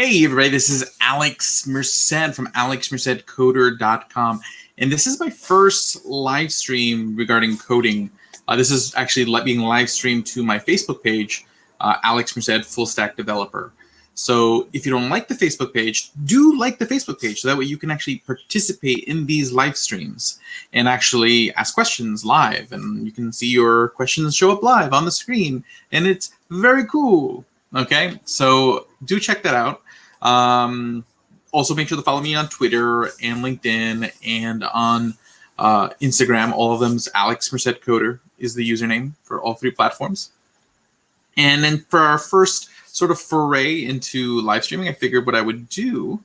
Hey everybody, this is Alex Merced from alexmercedcoder.com, and this is my first live stream regarding coding. This is actually being live streamed to my Facebook page, Alex Merced Full Stack Developer. So if you don't like the Facebook page, do like the Facebook page, so that way you can actually participate in these live streams and actually ask questions live, and you can see your questions show up live on the screen, and it's very cool. Okay, so do check that out. Also, make sure to follow me on Twitter and LinkedIn and on Instagram. All of them's Alex Merced Coder is the username for all three platforms. And then for our first sort of foray into live streaming, I figured what I would do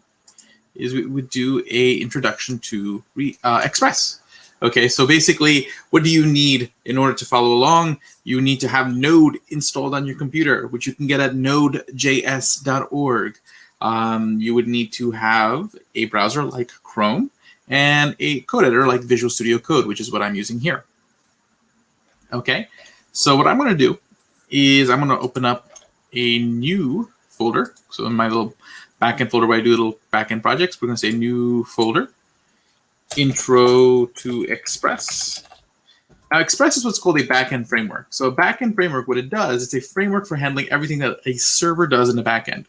is we would do a introduction to Express. Okay, so basically, what do you need in order to follow along? You need to have Node installed on your computer, which you can get at nodejs.org. You would need to have a browser like Chrome and a code editor like Visual Studio Code, which is what I'm using here. Okay, so what I'm going to do is I'm going to open up a new folder. So in my little backend folder where I do little backend projects, we're going to say new folder. Intro to Express. Now, Express is what's called a backend framework. So a backend framework, what it does, it's a framework for handling everything that a server does in the backend,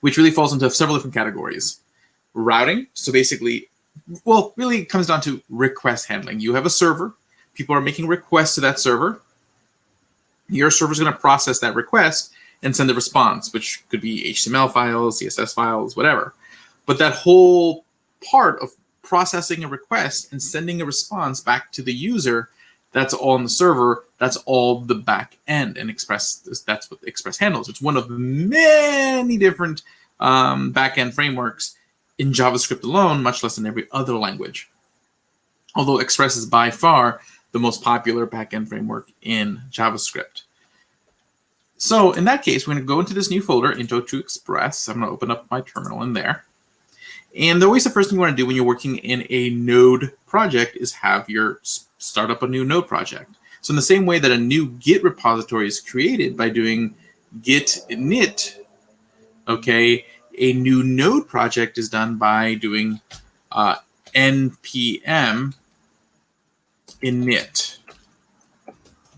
which really falls into several different categories. Routing, so basically, well, really it comes down to request handling. You have a server, people are making requests to that server. Your server is going to process that request and send a response, which could be HTML files, CSS files, whatever. But that whole part of processing a request and sending a response back to the user, that's all on the server. That's all the back end. And Express, that's what Express handles. It's one of many different back end frameworks in JavaScript alone, much less in every other language. Although Express is by far the most popular back end framework in JavaScript. So in that case, we're going to go into this new folder, Intro to Express. I'm going to open up my terminal in there. And always the first thing you want to do when you're working in a Node project is have your start up a new Node project. So in the same way that a new Git repository is created by doing git init, okay, a new Node project is done by doing npm init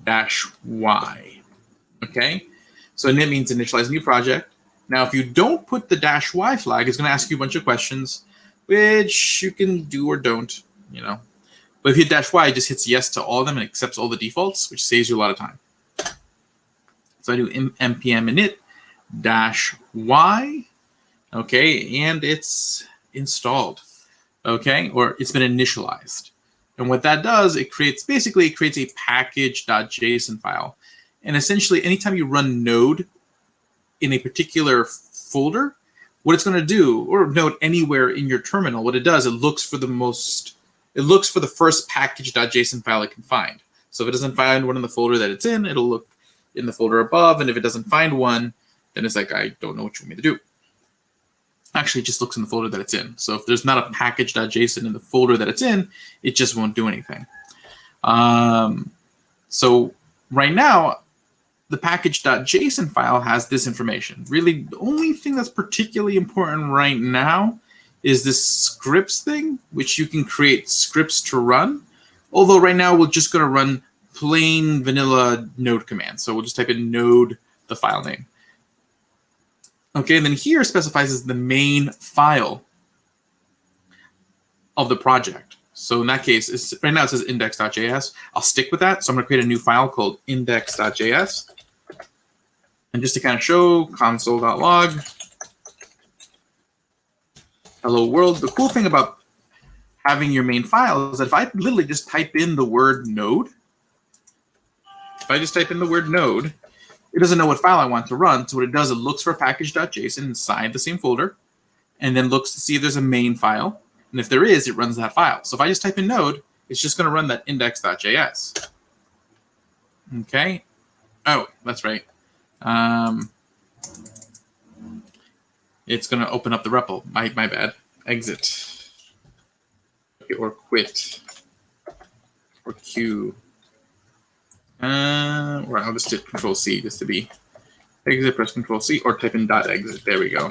-y. Okay, so init means initialize new project. Now, if you don't put the -y flag, it's going to ask you a bunch of questions, which you can do or don't, you know. But if you hit -y, it just hits yes to all of them and accepts all the defaults, which saves you a lot of time. So I do npm init -y, okay, and it's installed, okay, or it's been initialized. And what that does, it creates a package.json file. And essentially, anytime you run Node in a particular folder, what it's going to do, or Node anywhere in your terminal, what it does, it looks for the first package.json file it can find. So if it doesn't find one in the folder that it's in, it'll look in the folder above. And if it doesn't find one, then it's like, I don't know what you want me to do. Actually, it just looks in the folder that it's in. So if there's not a package.json in the folder that it's in, it just won't do anything. So right now, the package.json file has this information. Really, the only thing that's particularly important right now is this scripts thing, which you can create scripts to run. Although right now, we're just going to run plain vanilla node commands. So we'll just type in node, the file name. Okay, and then here specifies the main file of the project. So in that case, right now it says index.js. I'll stick with that. So I'm going to create a new file called index.js. And just to kind of show console.log, hello world. The cool thing about having your main file is that if I literally just type in the word node, it doesn't know what file I want to run. So what it does, it looks for package.json inside the same folder, and then looks to see if there's a main file. And if there is, it runs that file. So if I just type in node, it's just going to run that index.js. Okay. Oh, that's right. It's going to open up the REPL. My bad. Exit. Okay, or quit. Or Q. Or I'll just hit Control C just to be exit, press Control C, or type in .exit. There we go.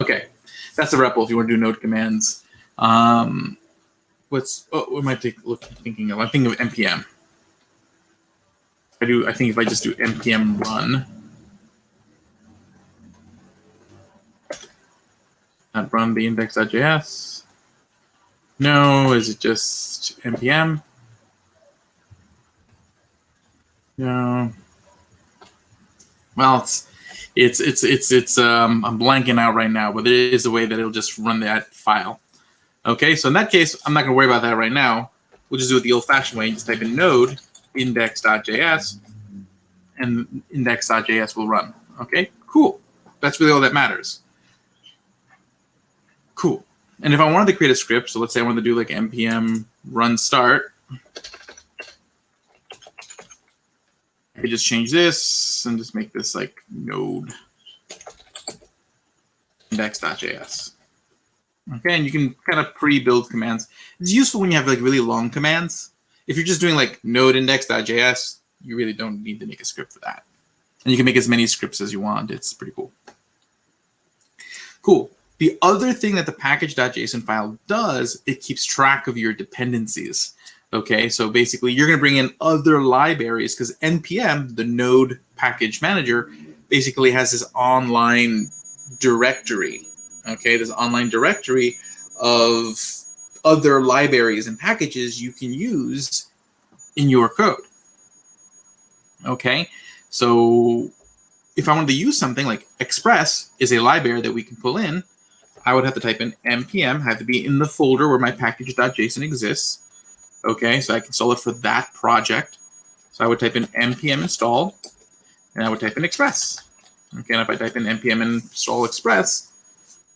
Okay, that's the REPL if you want to do node commands. What am I thinking of? I'm thinking of npm. I think if I just do npm run, not run the index.js. No, is it just npm? No. Well, I'm blanking out right now, but there is a way that it'll just run that file. Okay, so in that case, I'm not going to worry about that right now. We'll just do it the old-fashioned way. Just type in node index.js, and index.js will run. Okay, cool. That's really all that matters. Cool. And if I wanted to create a script, so let's say I wanted to do like npm run start, I could just change this and just make this like node index.js. Okay, and you can kind of pre-build commands. It's useful when you have like really long commands. If you're just doing like node index.js, you really don't need to make a script for that. And you can make as many scripts as you want. It's pretty cool. Cool. The other thing that the package.json file does, it keeps track of your dependencies. Okay, so basically you're going to bring in other libraries because NPM, the node package manager, basically has this online directory. Okay, this online directory of other libraries and packages you can use in your code. Okay, so if I wanted to use something like Express is a library that we can pull in, I would have to type in npm, have to be in the folder where my package.json exists. Okay, so I can install it for that project. So I would type in npm install, and I would type in Express. Okay, and if I type in npm install Express,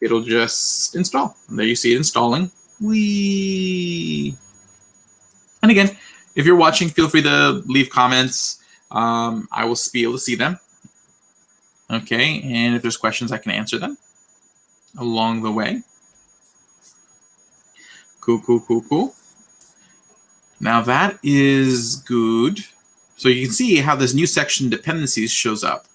it'll just install. And there you see it installing. Whee! And again, if you're watching, feel free to leave comments. I will be able to see them. Okay, and if there's questions, I can answer them along the way. Cool, cool, cool, cool. Now that is good. So you can see how this new section dependencies shows up.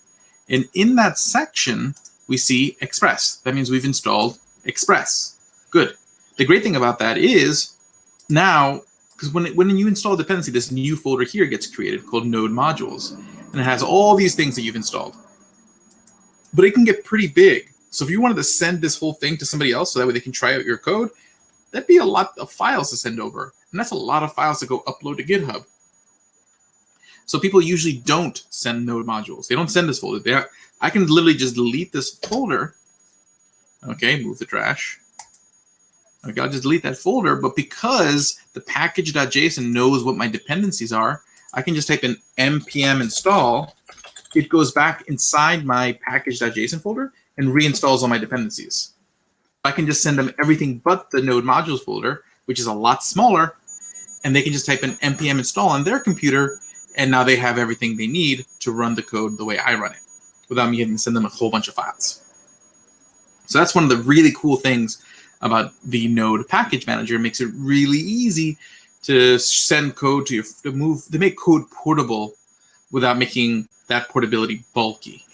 And in that section, we see Express. That means we've installed Express. Good. The great thing about that is now, because when you install a dependency, this new folder here gets created called node modules. And it has all these things that you've installed. But it can get pretty big. So if you wanted to send this whole thing to somebody else so that way they can try out your code, that'd be a lot of files to send over. And that's a lot of files to go upload to GitHub. So people usually don't send node modules. They don't send this folder. I can literally just delete this folder. Okay, move the trash. Okay, I'll just delete that folder. But because the package.json knows what my dependencies are, I can just type in npm install. It goes back inside my package.json folder and reinstalls all my dependencies. I can just send them everything but the node modules folder, which is a lot smaller, and they can just type in npm install on their computer, and now they have everything they need to run the code the way I run it, without me having to send them a whole bunch of files. So that's one of the really cool things about the node package manager. It makes it really easy to send code to make code portable without making that portability bulky.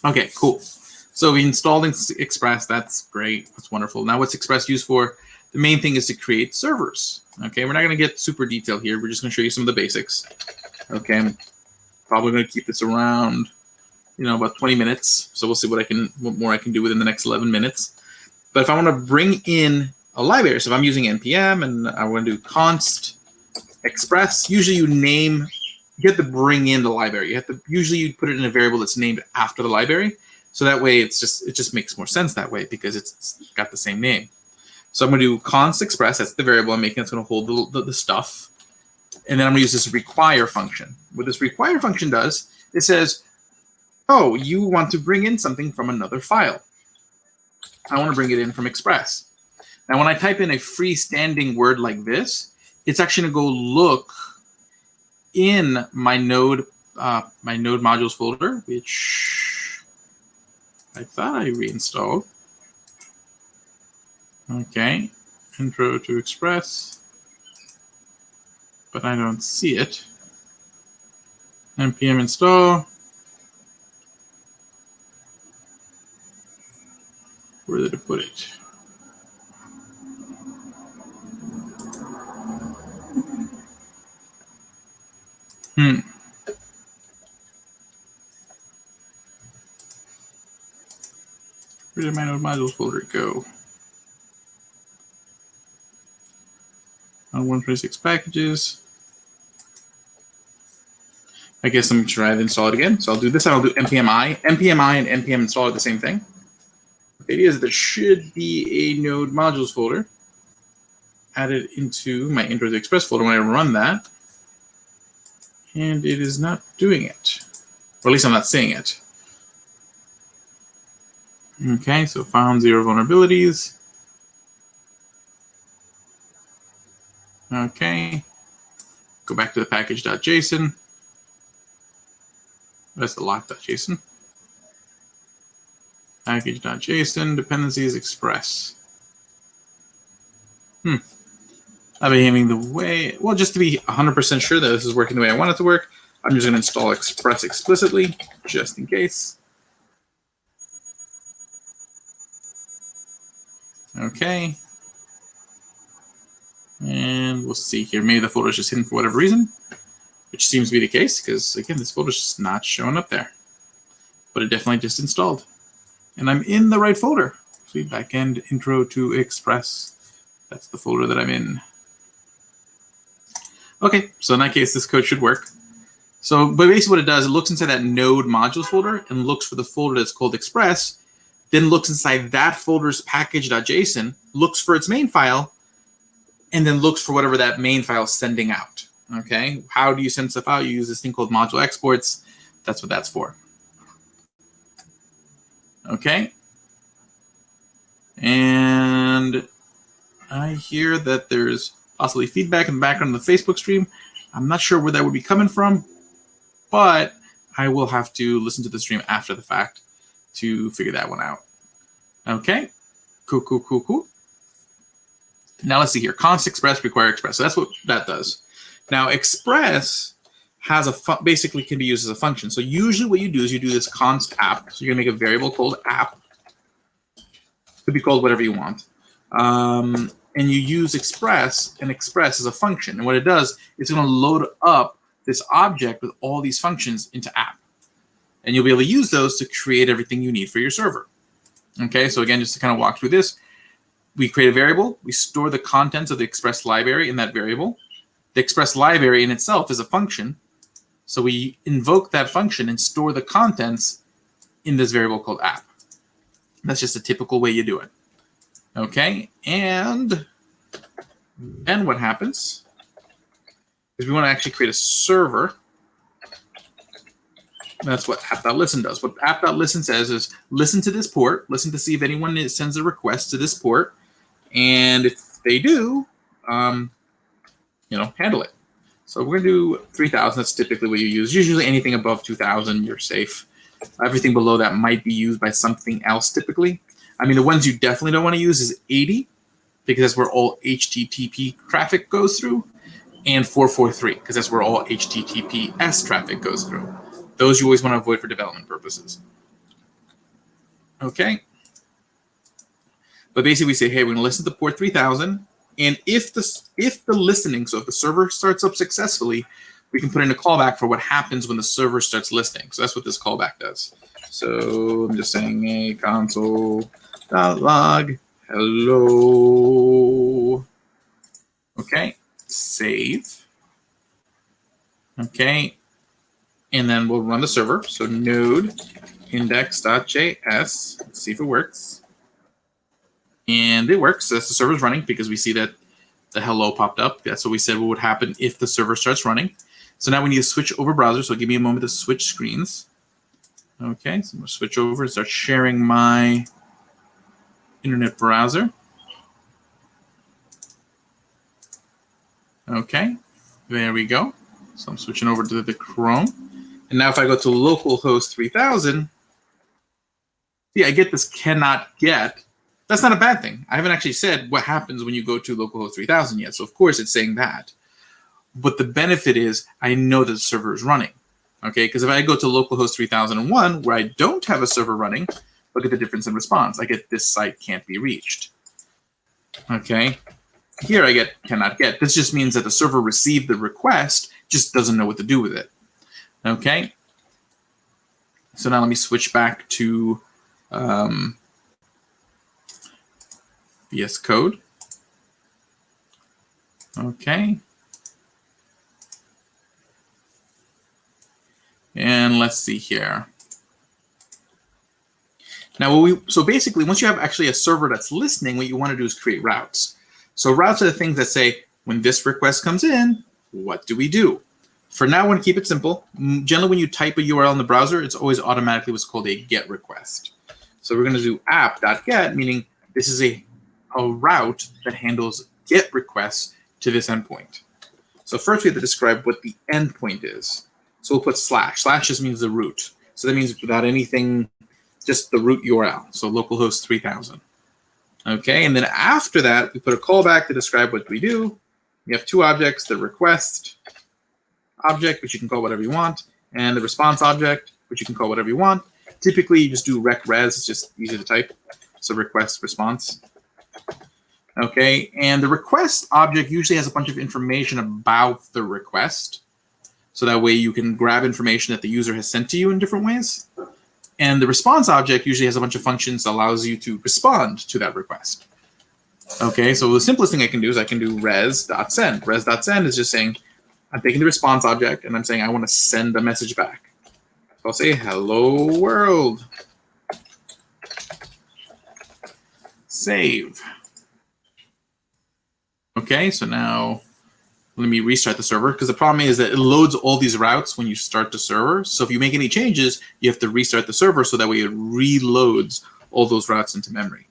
Okay, cool. So we installed Express. That's great. That's wonderful. Now what's Express used for? The main thing is to create servers. Okay, we're not going to get super detailed here. We're just going to show you some of the basics. Okay, I'm probably going to keep this around, about 20 minutes. So we'll see what more I can do within the next 11 minutes. But if I want to bring in a library, so if I'm using npm and I want to do const express, usually you have to bring in the library. Usually you put it in a variable that's named after the library. So that way it just makes more sense that way because it's got the same name. So I'm going to do const express. That's the variable I'm making. That's going to hold the stuff. And then I'm going to use this require function. What this require function does, it says, oh, you want to bring in something from another file. I want to bring it in from Express. Now, when I type in a freestanding word like this, it's actually going to go look in my node modules folder, which I thought I reinstalled. Okay, intro to Express, but I don't see it. npm install. Where did it put it? Where did my node modules folder go? On 126 packages. I guess I'm try to install it again. So I'll do this. I'll do npmi. npmi and npm install are the same thing. The idea is that there should be a node modules folder added into my intro to express folder when I run that. And it is not doing it. Or at least I'm not seeing it. Okay, so found 0 vulnerabilities. Okay. Go back to the package.json. That's the lock.json. Package.json, dependencies, express. I've been aiming the way, well, just to be 100% sure that this is working the way I want it to work, I'm just going to install express explicitly, just in case. Okay. And we'll see here. Maybe the folder is just hidden for whatever reason, which seems to be the case because, again, this folder is just not showing up there. But it definitely just installed. And I'm in the right folder. See, backend intro to express. That's the folder that I'm in. Okay, so in that case, this code should work. So, but basically what it does, it looks inside that node modules folder and looks for the folder that's called express, then looks inside that folder's package.json, looks for its main file, and then looks for whatever that main file is sending out. Okay, how do you send stuff out? You use this thing called module exports. That's what that's for. Okay. And I hear that there's possibly feedback in the background of the Facebook stream. I'm not sure where that would be coming from, but I will have to listen to the stream after the fact to figure that one out. Okay, cool. Now let's see here. Const express require express. So that's what that does. Now express has a basically can be used as a function. So usually what you do is you do this const app. So you're gonna make a variable called app. Could be called whatever you want. And you use express, and express is a function. And what it does, it's going to load up this object with all these functions into app. And you'll be able to use those to create everything you need for your server. Okay, so again, just to kind of walk through this, we create a variable, we store the contents of the express library in that variable. The express library in itself is a function. So we invoke that function and store the contents in this variable called app. That's just a typical way you do it. Okay, and then what happens is we want to actually create a server. That's what app.listen does. What app.listen says is listen to this port, listen to see if anyone sends a request to this port, and if they do, handle it. So we're going to do 3,000. That's typically what you use. Usually anything above 2,000, you're safe. Everything below that might be used by something else typically. I mean, the ones you definitely don't want to use is 80, because that's where all HTTP traffic goes through, and 443, because that's where all HTTPS traffic goes through. Those you always want to avoid for development purposes. Okay. But basically we say, hey, we're going to listen to port 3000, and if the listening, so if the server starts up successfully, we can put in a callback for what happens when the server starts listening. So that's what this callback does. So I'm just saying a console.log hello. Okay, save. Okay, and then we'll run the server. So node index.js. Let's see if it works. And it works. So that's the server's running because we see that the hello popped up. That's what we said what would happen if the server starts running. So now we need to switch over browser. So give me a moment to switch screens. Okay, so I'm going to switch over and start sharing my internet browser. Okay, there we go. So I'm switching over to the Chrome. And now if I go to localhost 3000, see, I get this cannot get. That's not a bad thing. I haven't actually said what happens when you go to localhost 3000 yet. So of course it's saying that. But the benefit is I know that the server is running. Okay, because if I go to localhost 3001, where I don't have a server running, look at the difference in response. I get this site can't be reached. Okay, here I get cannot get. This just means that the server received the request, just doesn't know what to do with it. Okay, so now let me switch back to VS Code. Okay. And let's see here. Now, so basically, once you have actually a server that's listening, what you want to do is create routes. So routes are the things that say, when this request comes in, what do we do? For now, I want to keep it simple. Generally, when you type a URL in the browser, it's always automatically what's called a GET request. So we're going to do app.get, meaning this is a route that handles GET requests to this endpoint. So first, we have to describe what the endpoint is. So we'll put slash. Slash just means the root. So that means without anything, just the root URL. So localhost 3000. Okay, and then after that, we put a callback to describe what we do. We have two objects, the request object, which you can call whatever you want, and the response object, which you can call whatever you want. Typically, you just do rec res. It's just easy to type. So request response. Okay, and the request object usually has a bunch of information about the request. So that way you can grab information that the user has sent to you in different ways. And the response object usually has a bunch of functions that allows you to respond to that request. Okay, so the simplest thing I can do is I can do res.send. Res.send is just saying, I'm taking the response object and I'm saying I want to send a message back. So I'll say, hello world. Save. Okay, so now let me restart the server, because the problem is that it loads all these routes when you start the server. So if you make any changes, you have to restart the server so that way it reloads all those routes into memory.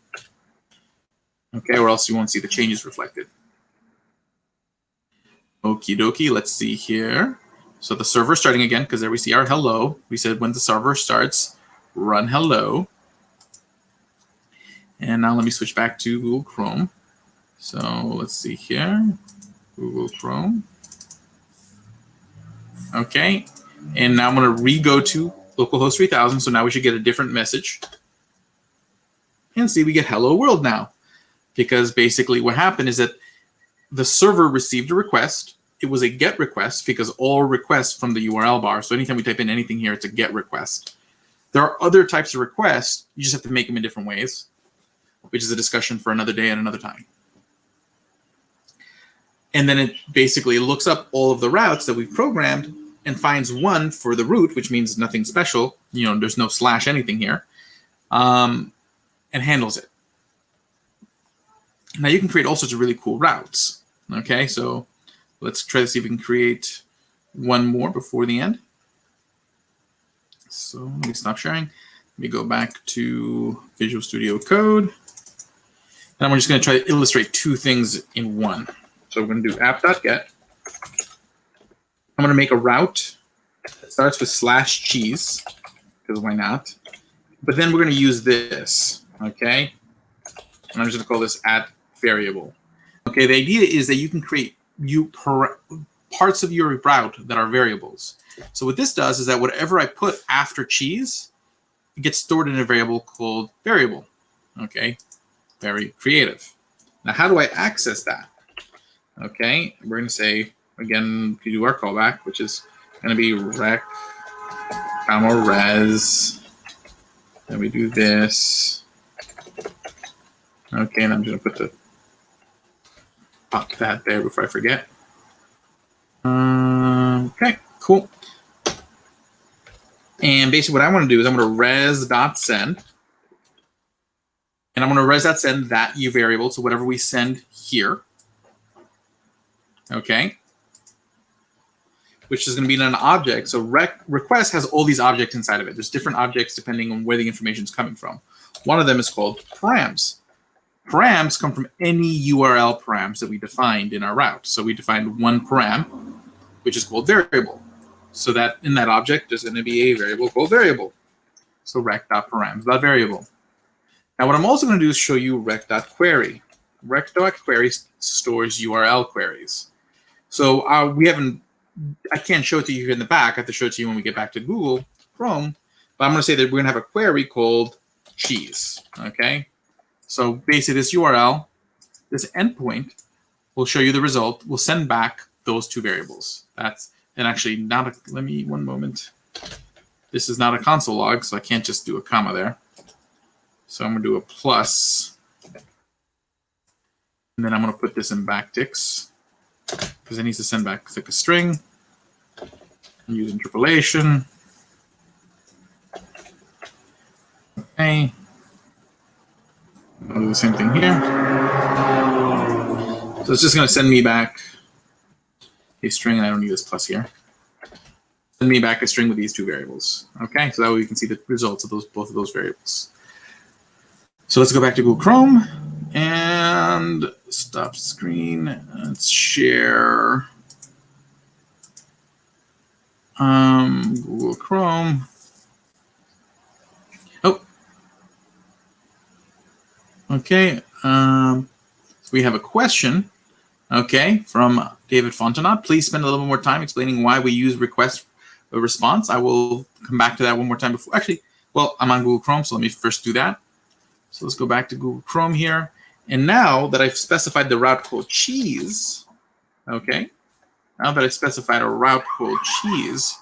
Okay, or else you won't see the changes reflected. Okie dokie, let's see here. So the server starting again, because there we see our hello. We said when the server starts, run hello. And now let me switch back to Google Chrome. So let's see here. Google Chrome. Okay, and now I'm going to re-go to localhost 3000. So now we should get a different message. And see, we get hello world now. Because basically what happened is that the server received a request. It was a GET request because all requests from the URL bar. So anytime we type in anything here, it's a GET request. There are other types of requests. You just have to make them in different ways, which is a discussion for another day and another time. And then it basically looks up all of the routes that we've programmed and finds one for the root, which means nothing special. You know, there's no slash anything here, and handles it. Now you can create all sorts of really cool routes. Okay, so let's try to see if we can create one more before the end. So let me stop sharing. Let me go back to Visual Studio Code. And I'm just going to try to illustrate two things in one. So we're going to do app.get. I'm going to make a route that starts with /cheese, because why not? But then we're going to use this, okay? And I'm just going to call this @variable. Okay, the idea is that you can create parts of your route that are variables. So what this does is that whatever I put after cheese, it gets stored in a variable called variable. Okay, very creative. Now, how do I access that? Okay, we're going to say, again, we do our callback, which is going to be rec, res. Then we do this. Okay, and I'm going to pop that there before I forget. Okay, cool. And basically what I want to do is I'm going to res.send. And I'm going to res.send that variable, so whatever we send here. Okay. Which is going to be in an object. So request has all these objects inside of it. There's different objects depending on where the information is coming from. One of them is called params. Params come from any URL params that we defined in our route. So we defined one param, which is called variable. So that in that object, there's going to be a variable called variable. So rec.params.variable. Now what I'm also going to do is show you rec.query. Rec.query stores URL queries. So we haven't I can't show it to you here in the back. I have to show it to you when we get back to Google Chrome. But I'm going to say that we're going to have a query called cheese. Okay. So basically, this URL, this endpoint, will show you the result. We'll send back those two variables. That's and actually not a. Let me 1 moment. This is not a console log, so I can't just do a comma there. So I'm going to do a plus. And then I'm going to put this in backticks because it needs to send back like a string. And use interpolation. Okay. I'll do the same thing here. So it's just going to send me back a string, and I don't need this plus here. Send me back a string with these two variables. Okay, so that way we can see the results of both of those variables. So let's go back to Google Chrome and stop screen. Let's share Google Chrome. Oh, okay. So we have a question. Okay, from David Fontenot. Please spend a little more time explaining why we use request response. I will come back to that one more time before. Actually, well, I'm on Google Chrome, so let me first do that. So let's go back to Google Chrome here. And now that I've specified the route called cheese, okay, now that I've specified a route called cheese,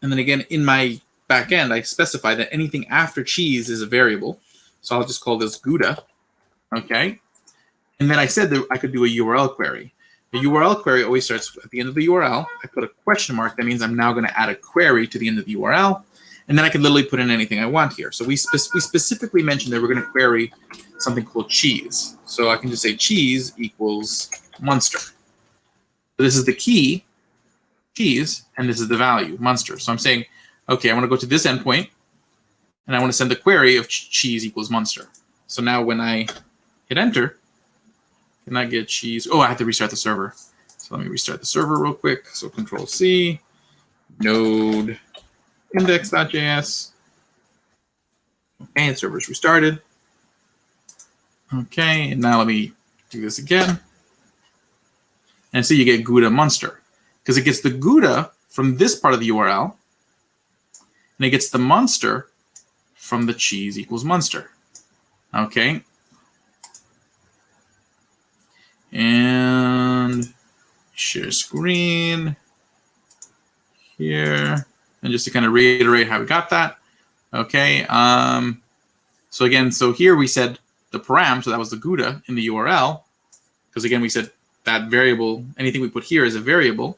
and then again in my backend, I specify that anything after cheese is a variable. So I'll just call this Gouda, okay. And then I said that I could do a URL query. The URL query always starts at the end of the URL. I put a question mark. That means I'm now going to add a query to the end of the URL. And then I can literally put in anything I want here. So we specifically mentioned that we're going to query something called cheese. So I can just say cheese equals Munster. So this is the key, cheese, and this is the value, Munster. So I'm saying, okay, I want to go to this endpoint, and I want to send the query of cheese equals Munster. So now when I hit enter, can I get cheese? Oh, I have to restart the server. So let me restart the server real quick. So Control C, node index.js. Okay, the server's restarted. Okay, and now let me do this again. And so you get Gouda Munster because it gets the Gouda from this part of the URL, and it gets the Munster from the cheese equals Munster. Okay. And share screen here. And just to kind of reiterate how we got that. Okay. So again, so here we said the param, so that was the Gouda in the URL. Because again, we said that variable, anything we put here is a variable.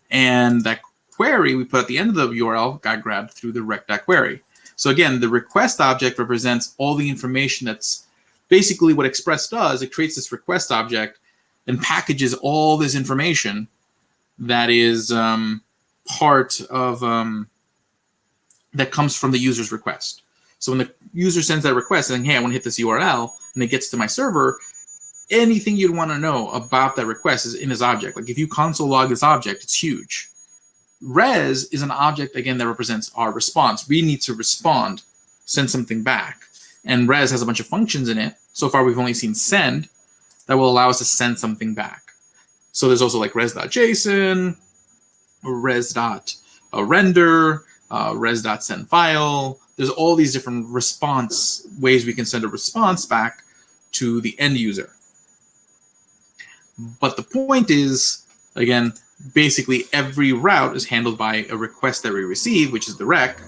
And that query we put at the end of the URL got grabbed through the rect.query. So again, the request object represents all the information that's basically what Express does. It creates this request object and packages all this information that is part of that comes from the user's request. So when the user sends that request saying, hey, I want to hit this URL, and it gets to my server, anything you'd want to know about that request is in this object. Like if you console log this object, it's huge. Res is an object, again, that represents our response. We need to respond, send something back. And res has a bunch of functions in it. So far, we've only seen send that will allow us to send something back. So there's also like res.json, res.render, res.sendFile. There's all these different response ways we can send a response back to the end user. But the point is, again, basically every route is handled by a request that we receive, which is the rec,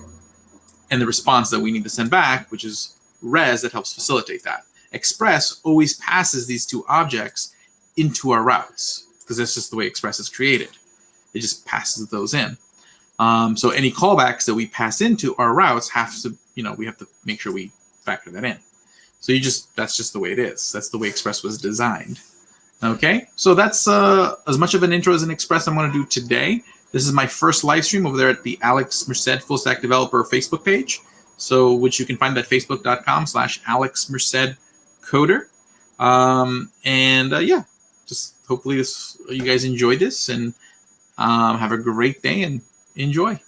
and the response that we need to send back, which is res, that helps facilitate that. Express always passes these two objects into our routes because that's just the way Express is created. It just passes those in. So any callbacks that we pass into our routes have to, we have to make sure we factor that in. So that's just the way it is. That's the way Express was designed. Okay, so that's as much of an intro as an Express I'm going to do today. This is my first live stream over there at the Alex Merced Full Stack Developer Facebook page. So which you can find at facebook.com/AlexMercedCoder. Yeah, just hopefully you guys enjoyed this and have a great day and enjoy.